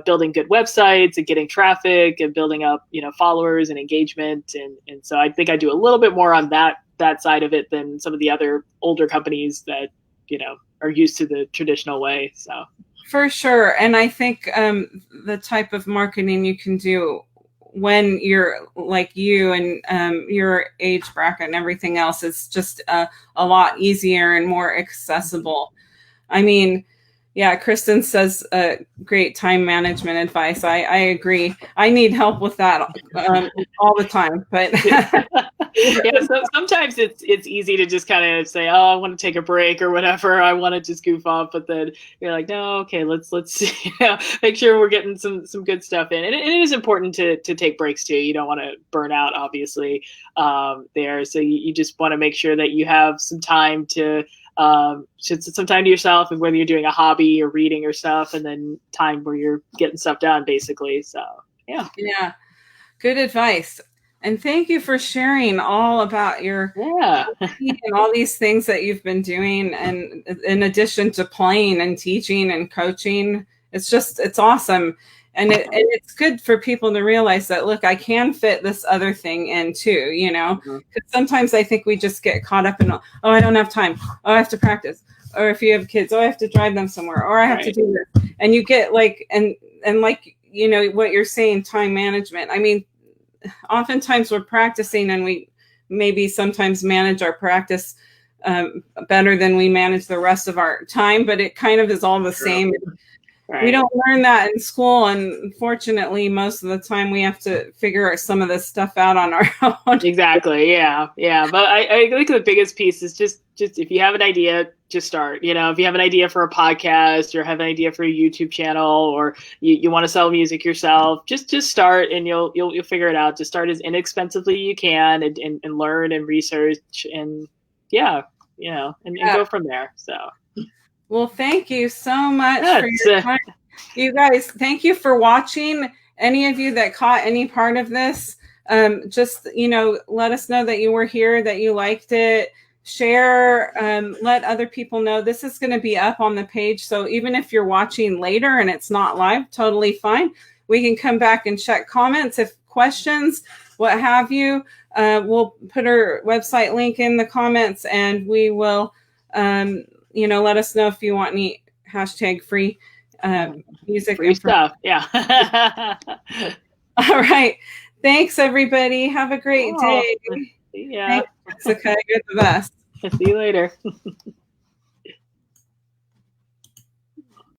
building good websites and getting traffic and building up, followers and engagement. And so I think I do a little bit more on that side of it than some of the other older companies that, are used to the traditional way. So For sure. And I think the type of marketing you can do when you're like you and your age bracket and everything else is just a lot easier and more accessible. I mean, yeah, Kristen says great time management advice. I agree. I need help with that all the time. But yeah, so sometimes it's easy to just kind of say, oh, I want to take a break or whatever. I want to just goof off, but then you're like, no, okay, let's make sure we're getting some good stuff in. And it is important to take breaks too. You don't want to burn out, obviously, there. So you just want to make sure that you have some time to some time to yourself, and whether you're doing a hobby or reading or stuff, and then time where you're getting stuff done, basically. So yeah, good advice. And thank you for sharing all about your and all these things that you've been doing. And in addition to playing and teaching and coaching, it's awesome. And it's good for people to realize that, look, I can fit this other thing in too, because sometimes I think we just get caught up in, oh, I don't have time. Oh, I have to practice. Or if you have kids, oh, I have to drive them somewhere, or I have to do this. And you get like, and like, what you're saying, time management. I mean, oftentimes we're practicing and we maybe sometimes manage our practice better than we manage the rest of our time, but it kind of is all the same. Right. We don't learn that in school, and unfortunately, most of the time we have to figure some of this stuff out on our own. Exactly. Yeah. But I think the biggest piece is just if you have an idea, just start. If you have an idea for a podcast or have an idea for a YouTube channel, or you want to sell music yourself, just start, and you'll figure it out. Just start as inexpensively you can, and learn and research, and and go from there. So. Well, thank you so much for your time. You guys, thank you for watching. Any of you that caught any part of this, just, let us know that you were here, that you liked it. Share, let other people know. This is going to be up on the page. So even if you're watching later and it's not live, totally fine. We can come back and check comments, if questions, what have you. We'll put our website link in the comments, and we will let us know if you want any #free music. Free stuff. Yeah. All right. Thanks, everybody. Have a great day. Yeah. Thanks, Jessica. You're the best. See you later.